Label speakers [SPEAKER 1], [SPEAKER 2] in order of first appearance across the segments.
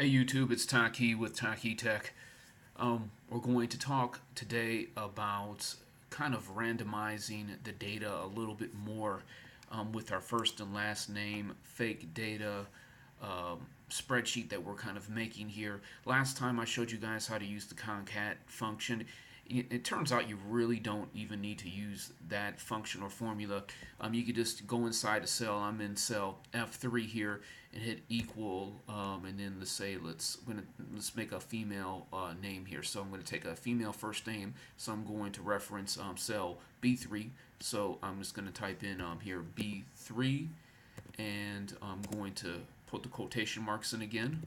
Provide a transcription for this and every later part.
[SPEAKER 1] Hey YouTube, it's Taki with TaqiTech. We're going to talk today about kind of randomizing the data a little bit more with our first and last name fake data spreadsheet that we're kind of making here. Last time I showed you guys how to use the concat function. It turns out you really don't even need to use that function or formula. You could just go inside a cell. I'm in cell F3 here and hit equal, and then let's make a female name here. So I'm going to take a female first name. So I'm going to reference cell B3. So I'm just going to type in here B3, and I'm going to put the quotation marks in again,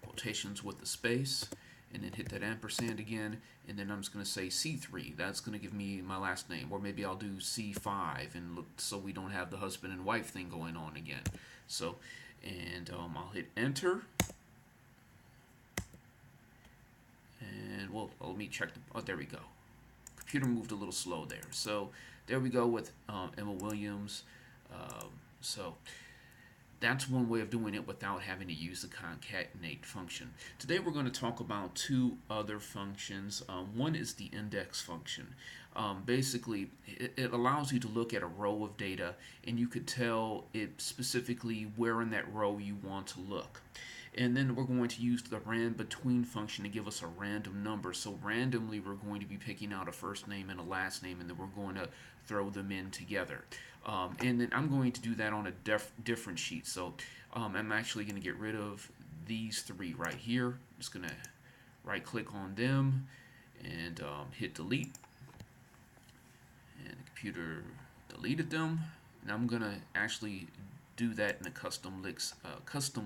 [SPEAKER 1] quotations with the space, and then hit that ampersand again, and then I'm just going to say C3. That's going to give me my last name, or maybe I'll do C5, and look, so we don't have the husband and wife thing going on again. So, and I'll hit enter, and well, let me check the. Oh, there we go. Computer moved a little slow there. So there we go with Emma Williams. So that's one way of doing it without having to use the concatenate function. Today we're going to talk about two other functions. One is the index function. Basically, it allows you to look at a row of data and you could tell it specifically where in that row you want to look. And then we're going to use the RandBetween function to give us a random number. So randomly we're going to be picking out a first name and a last name, and then we're going to throw them in together. And then I'm going to do that on a different sheet. So I'm actually going to get rid of these three right here. I'm just going to right click on them and hit delete. And the computer deleted them. And I'm going to actually do that in a custom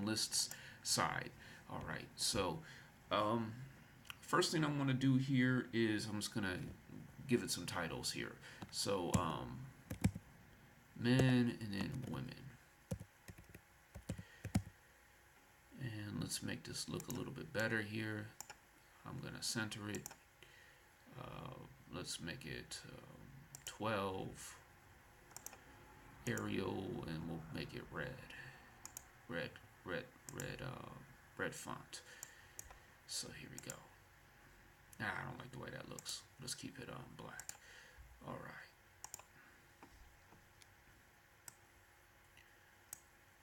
[SPEAKER 1] lists side. All right, so first thing I'm going to do here is I'm just going to give it some titles here. So men and then women. And let's make this look a little bit better here. I'm going to center it. Let's make it 12 Arial, and we'll make it red font. So here we go. Nah, I don't like the way that looks. Let's keep it black. All right.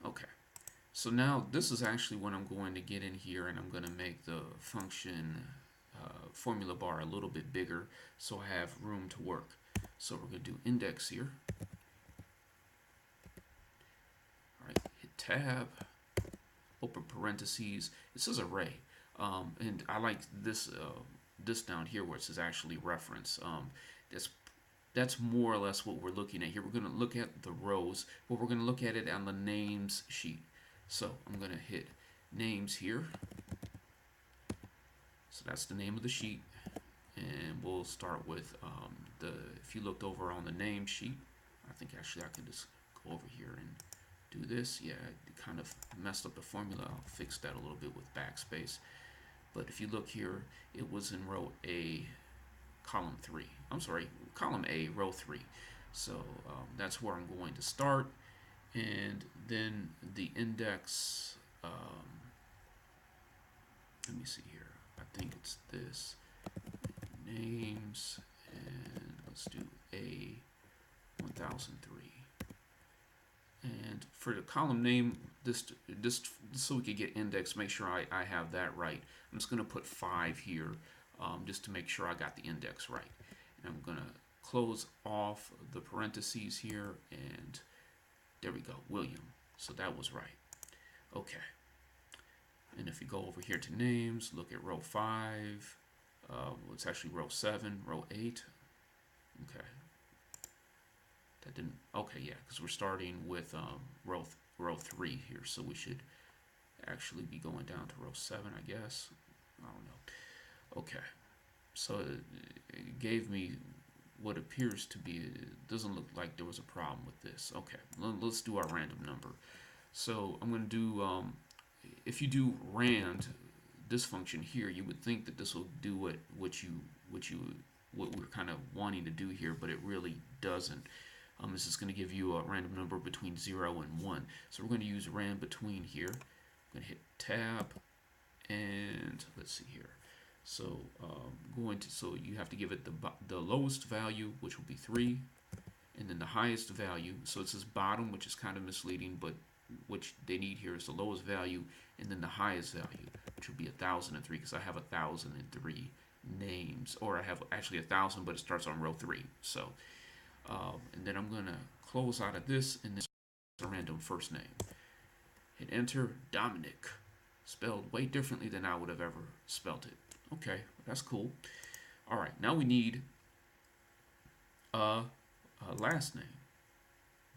[SPEAKER 1] Okay. So now this is actually what I'm going to get in here, and I'm going to make the function formula bar a little bit bigger so I have room to work. So we're going to do index here. All right, hit tab, open parentheses. It says array, and I like this this down here where it says actually reference. That's more or less what we're looking at here. We're going to look at the rows, but we're going to look at it on the names sheet. So I'm going to hit names here. So that's the name of the sheet, and we'll start with if you looked over on the name sheet, I think actually I can just go over here and do this. Yeah, it kind of messed up the formula. I'll fix that a little bit with backspace. But if you look here, it was in row A, column 3. I'm sorry, column A, row 3. So that's where I'm going to start. And then the index, let me see here. I think it's this. Names, and let's do A 1003. And for the column name, this so we could get index, make sure I have that right. I'm just going to put 5 here just to make sure I got the index right. And I'm going to close off the parentheses here, and there we go, William. So that was right. Okay. And if you go over here to names, look at row 5. It's actually row 7, row 8. Okay. That didn't, okay, yeah, because we're starting with row 3 here, so we should actually be going down to row 7, I guess. I don't know. Okay. So it gave me what appears to be, it doesn't look like there was a problem with this. Okay, let's do our random number. So I'm going to do, if you do rand, this function here, you would think that this will do what we're kind of wanting to do here, but it really doesn't. This is going to give you a random number between 0 and 1. So we're going to use RandBetween here. gonna hit tab, and let's see here. So so you have to give it the lowest value, which will be 3, and then the highest value. So it says bottom, which is kind of misleading, but which they need here is the lowest value, and then the highest value, which will be 1,003, because I have 1,003 names, or I have actually 1,000, but it starts on row 3. So, and then I'm gonna close out of this, and then a random first name. Hit enter. Dominic, spelled way differently than I would have ever spelled it. Okay, that's cool. All right, now we need a last name,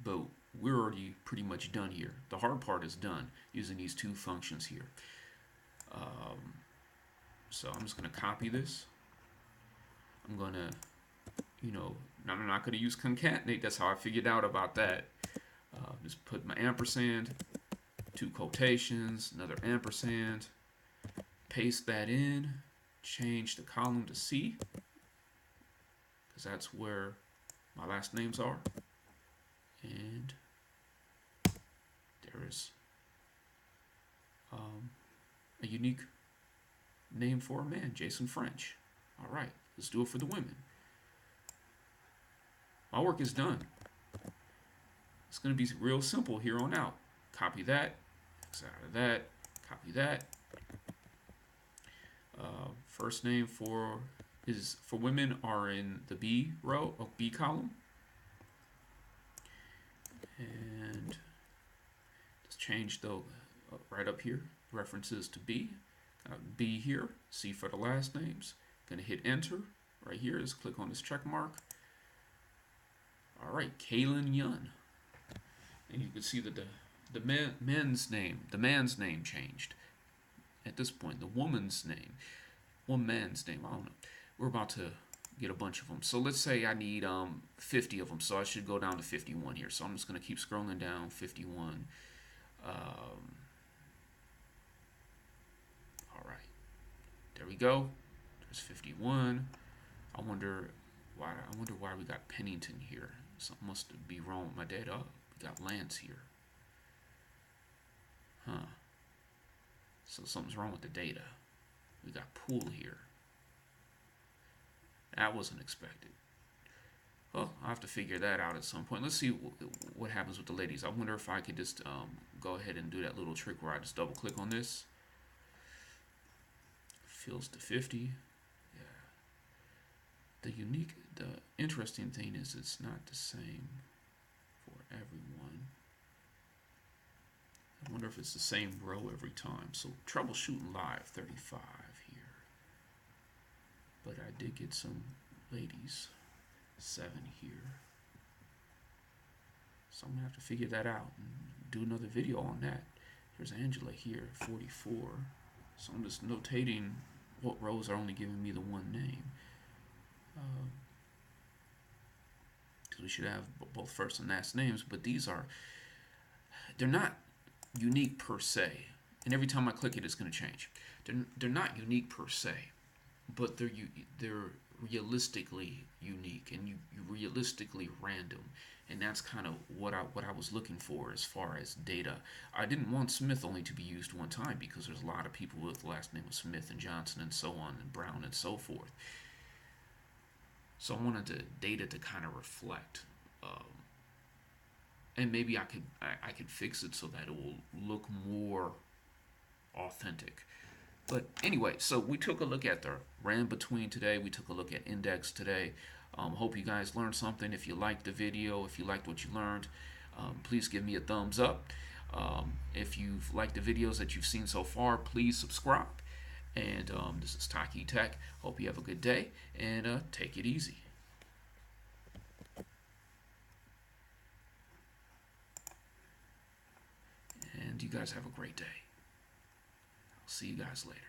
[SPEAKER 1] but we're already pretty much done here. The hard part is done using these two functions here. So I'm just going to copy this. I'm going to, I'm not going to use concatenate. That's how I figured out about that. Just put my ampersand, 2 quotations, another ampersand, paste that in, change the column to C, because that's where my last names are. And there is a unique name for a man, Jason French. All right, let's do it for the women. My work is done. It's going to be real simple here on out. Copy that, X out of that, copy that. First name for women are in the B row, or B column. And just change the right up here, references to B. B here, C for the last names. Gonna hit enter right here. Just click on this check mark. All right, Kaylin Yun. And you can see that the man's name changed. At this point, the woman's name, one man's name, I don't know. We're about to get a bunch of them. So let's say I need 50 of them. So I should go down to 51 here. So I'm just going to keep scrolling down, 51. All right. There we go. There's 51. I wonder why we got Pennington here. Something must be wrong with my data. We got Lance here. Huh. So something's wrong with the data. We got Poole here. That wasn't expected. Well, I'll have to figure that out at some point. Let's see what happens with the ladies. I wonder if I could just go ahead and do that little trick where I just double click on this. Fills to 50. Yeah. The interesting thing is it's not the same for everyone. I wonder if it's the same row every time. So troubleshooting live, 35 here. But I did get some ladies, 7 here. So I'm gonna have to figure that out and do another video on that. There's Angela here, 44. So I'm just notating what rows are only giving me the one name. Because we should have both first and last names, but they're not unique per se. And every time I click it, it's going to change. They're not unique per se, but they're realistically unique and you realistically random. And that's kind of what I was looking for as far as data. I didn't want Smith only to be used one time because there's a lot of people with the last name of Smith and Johnson and so on and Brown and so forth. So I wanted the data to kind of reflect, and maybe I could fix it so that it will look more authentic. But anyway, so we took a look at the RandBetween today. We took a look at index today. Hope you guys learned something. If you liked the video, if you liked what you learned, please give me a thumbs up. If you've liked the videos that you've seen so far, please subscribe. And this is TaqiTech. Hope you have a good day, and take it easy. And you guys have a great day. I'll see you guys later.